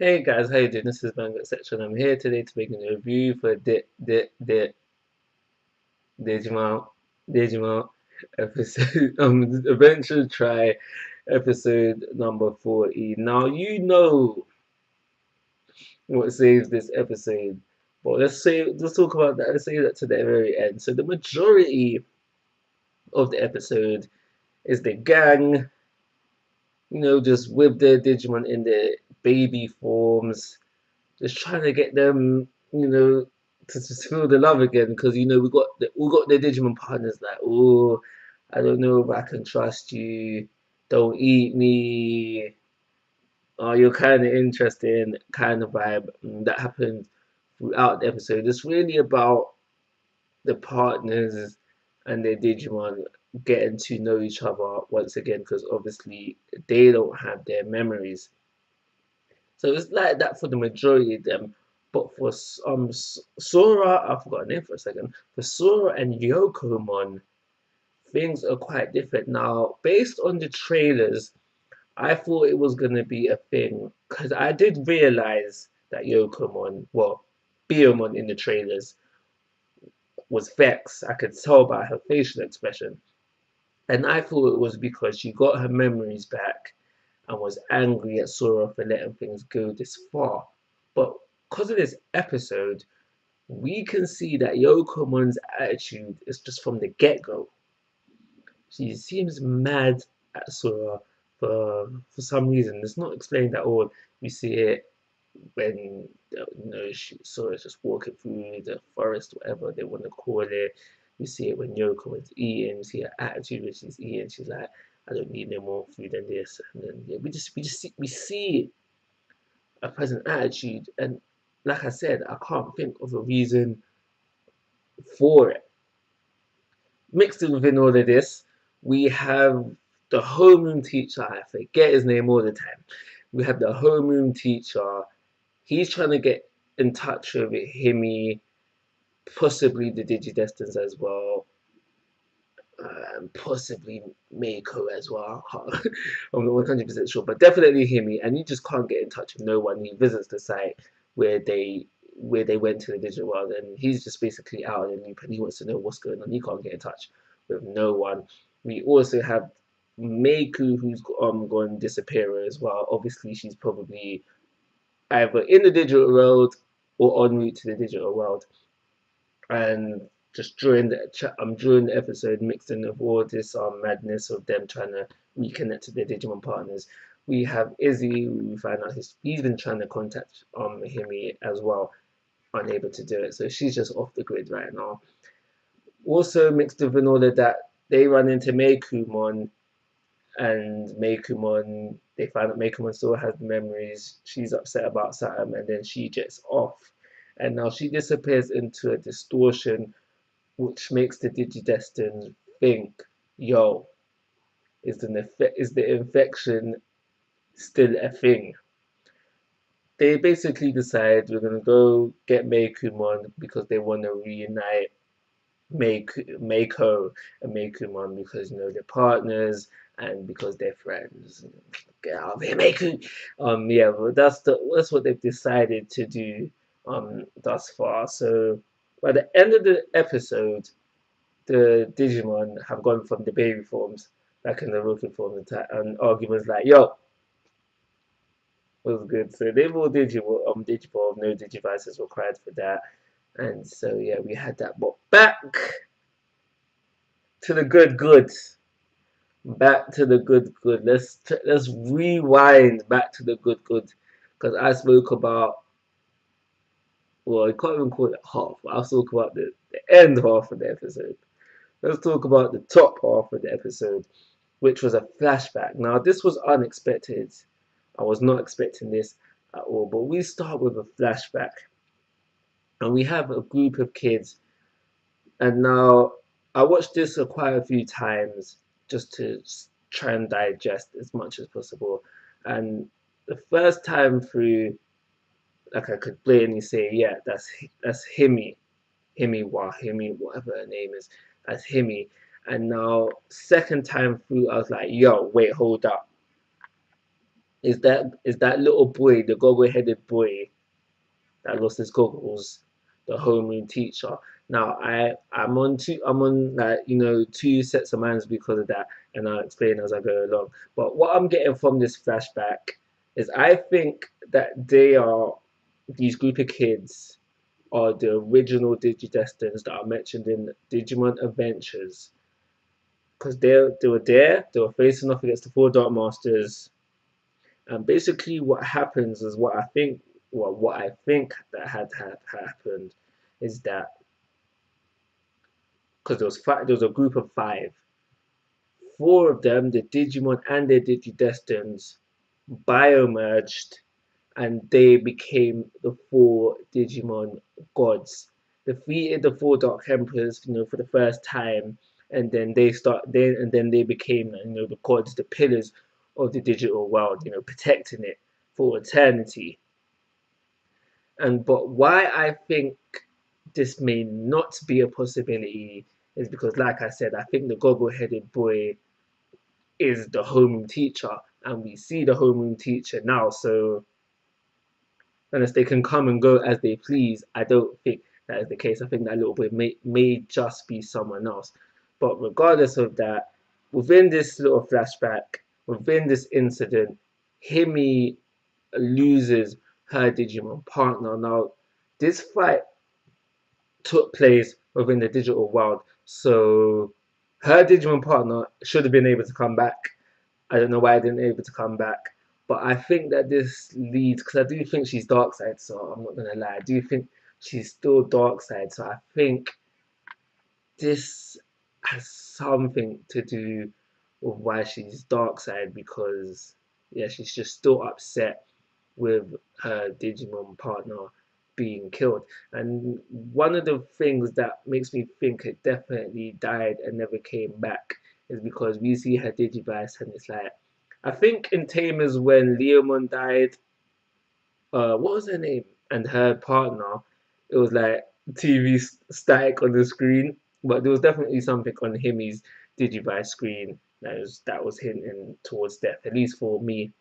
Hey guys, how you doing? This is Mango Section. I'm here today to make a review for Digimon Digimon episode Adventure Tri episode number 40. Now you know what saves this episode, but let's talk about that. Let's save that to the very end. So the majority of the episode is the gang, just with their Digimon in their baby forms, just trying to get them, to feel the love again. Because we got the Digimon partners like, oh, I don't know if I can trust you. Don't eat me. Oh, you're kind of interesting, kind of vibe. And that happens throughout the episode. It's really about the partners and their Digimon getting to know each other once again, because obviously they don't have their memories. So it's like that for the majority of them. But for Sora, I forgot her name for a second. For Sora and Yokomon, things are quite different. Now, based on the trailers, I thought it was going to be a thing because I did realize that Yokomon, well, Biyomon in the trailers was vexed. I could tell by her facial expression. And I thought it was because she got her memories back and was angry at Sora for letting things go this far. But because of this episode, we can see that Yokomon's attitude is just from the get go. She seems mad at Sora for some reason. It's not explained at all. We see it when Sora's just walking through the forest, whatever they want to call it. We see it when Yoko is eating. We see her attitude when she's eating. She's like, I don't need no more food than this. And then yeah, we see a present attitude. And like I said, I can't think of a reason for it. Mixed within all of this, we have the homeroom teacher. I forget his name all the time. We have the homeroom teacher. He's trying to get in touch with Himi, possibly the Digidestins as well, possibly Mako as well. I'm not 100% sure, but definitely Himi. And he just can't get in touch with no one. He visits the site where they went to the digital world, and he's just basically out in the loop, and he wants to know what's going on. He can't get in touch with no one. We also have Meiku, who's gone disappear as well. Obviously, she's probably either in the digital world or en route to the digital world. And just during the episode, mixed in with all this madness of them trying to reconnect to their Digimon partners, we have Izzy, who we find out he's been trying to contact Himi as well, unable to do it. So she's just off the grid right now. Also mixed with all of that, they run into Meikumon, and Meikumon, they find out Meikumon still has memories. She's upset about something, and then she jets off. And now she disappears into a distortion, which makes the Digidestin think, yo, is the infection still a thing? They basically decide we're gonna go get Meikumon because they want to reunite Mako and Meikumon because they're partners and because they're friends. Get out of here, Meiku! Yeah, but that's what they've decided to do thus far. So by the end of the episode, the Digimon have gone from the baby forms back in the rookie form, and arguments like, yo, was good. So they've all Digivolve, no Digivices required for that. And so yeah, we had that. But back to the good. Back to the good. Let's rewind back to the good. Because I spoke about, well, I can't even call it half, but I'll talk about the end half of the episode. Let's talk about the top half of the episode, which was a flashback. Now, this was unexpected. I was not expecting this at all, but we start with a flashback. And we have a group of kids. And now, I watched this quite a few times just to try and digest as much as possible. And the first time through, like I could blatantly say, yeah, that's Himi, whatever her name is, that's Himi. And now second time through, I was like, yo, wait, hold up. is that little boy, the goggle-headed boy that lost his goggles, the homeroom teacher. Now I'm on like two sets of minds because of that, and I'll explain as I go along. But what I'm getting from this flashback is I think that these group of kids are the original Digidestins that are mentioned in Digimon Adventures, because they were facing off against the four Dark Masters, and basically what happens is what I think that had happened is that because there was a group of five, four of them, the Digimon and their Digidestins, biomerged and they became the four Digimon gods. Defeated the four Dark Emperors, for the first time, and then they became, the gods, the pillars of the digital world, protecting it for eternity. And but why I think this may not be a possibility is because, like I said, I think the goggle-headed boy is the homeroom teacher, and we see the homeroom teacher now. So unless they can come and go as they please, I don't think that is the case. I think that little boy may just be someone else. But regardless of that, within this little flashback, within this incident, Himi loses her Digimon partner. Now, this fight took place within the digital world, so her Digimon partner should have been able to come back. I don't know why I didn't able to come back. But I think that this leads, because I do think she's dark side, so I'm not gonna lie. I do think she's still dark side, so I think this has something to do with why she's dark side, because yeah, she's just still upset with her Digimon partner being killed. And one of the things that makes me think it definitely died and never came back is because we see her Digivice and it's like, I think in Tamers when Leomon died, what was her name? And her partner, it was like TV static on the screen, but there was definitely something on Himi's Digivice screen that was hinting towards death, at least for me.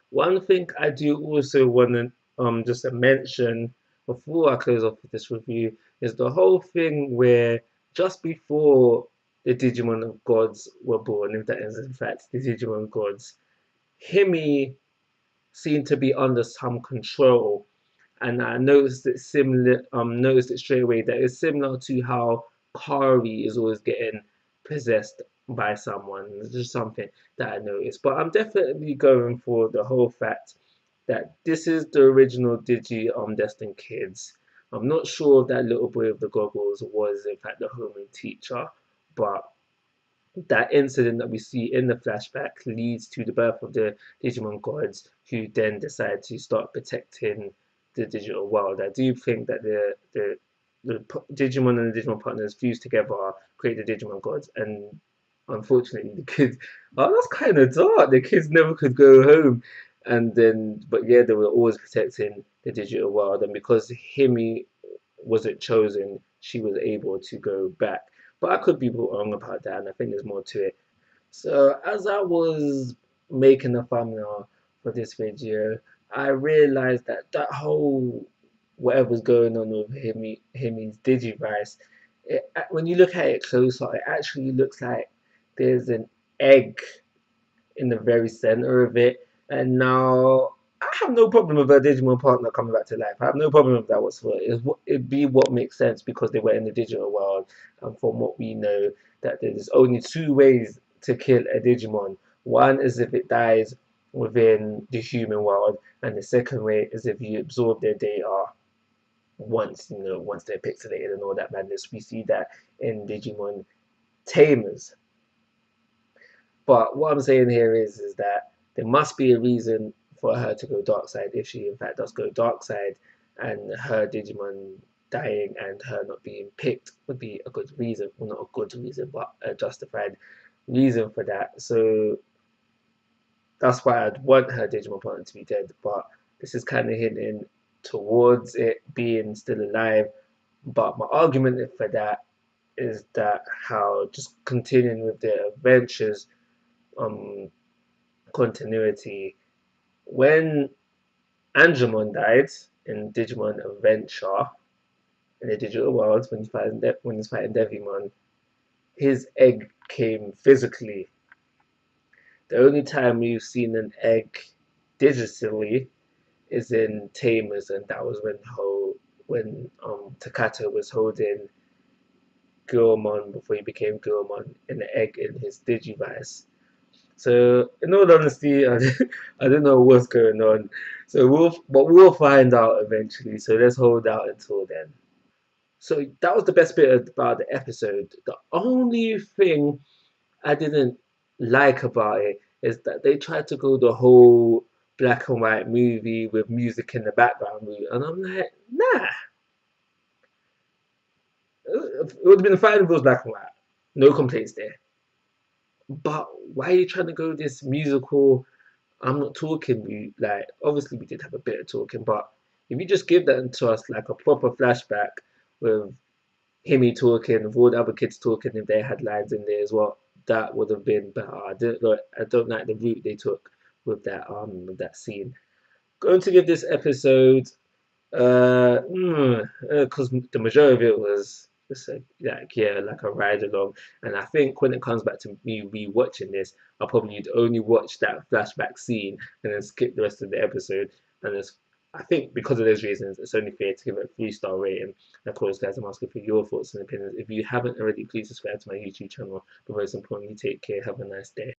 One thing I do also want to just mention before I close off with this review is the whole thing where just before the Digimon gods were born, if that is in fact the Digimon gods, Himi seemed to be under some control, and I noticed it straight away that it's similar to how Kari is always getting possessed by someone. It's just something that I noticed. But I'm definitely going for the whole fact that this is the original Digi Destined Kids. I'm not sure if that little boy with the goggles was in fact the homeroom teacher, but that incident that we see in the flashback leads to the birth of the Digimon gods, who then decide to start protecting the digital world. I do think that the Digimon and the Digimon partners fused together, create the Digimon gods, and unfortunately the kids, oh, that's kind of dark. The kids never could go home, and then but yeah, they were always protecting the digital world, and because Himi wasn't chosen, she was able to go back. But I could be wrong about that, and I think there's more to it. So as I was making the thumbnail for this video, I realized that that whole whatever's going on with Himi's Digivice, when you look at it closer, it actually looks like there's an egg in the very center of it. And now I have no problem with a Digimon partner coming back to life. I have no problem with that whatsoever. It'd be what makes sense because they were in the digital world, and from what we know, that there's only two ways to kill a Digimon. One is if it dies within the human world, and the second way is if you absorb their data once they're pixelated and all that madness. We see that in Digimon Tamers. But what I'm saying here is that there must be a reason for her to go dark side if she in fact does go dark side, and her Digimon dying and her not being picked would be a good reason. Well, not a good reason, but a justified reason for that. So that's why I'd want her Digimon partner to be dead. But this is kind of hinting towards it being still alive. But my argument for that is that how just continuing with their adventures, um, continuity, when Angemon died in Digimon Adventure in the digital world when he's fighting Devimon, his egg came physically. The only time we've seen an egg digitally is in Tamers, and that was when Takato was holding Gurmon before he became Gurmon in the egg in his Digivice. So in all honesty, I don't know what's going on. So we'll find out eventually. So let's hold out until then. So that was the best bit about the episode. The only thing I didn't like about it is that they tried to go the whole black and white movie with music in the background, and I'm like, nah. It would have been fine if it was black and white. No complaints there. But why are you trying to go this musical? I'm not talking. Like, obviously, we did have a bit of talking, but if you just give that to us like a proper flashback with Himmy talking, with all the other kids talking, if they had lines in there as well, that would have been better. I don't like the route they took with that scene. Going to give this episode because the majority of it was just like a ride along, and I think when it comes back to me rewatching this, I'll probably only watch that flashback scene and then skip the rest of the episode. And I think because of those reasons, it's only fair to give it a 3-star rating. And of course, guys, I'm asking for your thoughts and opinions. If you haven't already, please subscribe to my YouTube channel. But most importantly, take care. Have a nice day.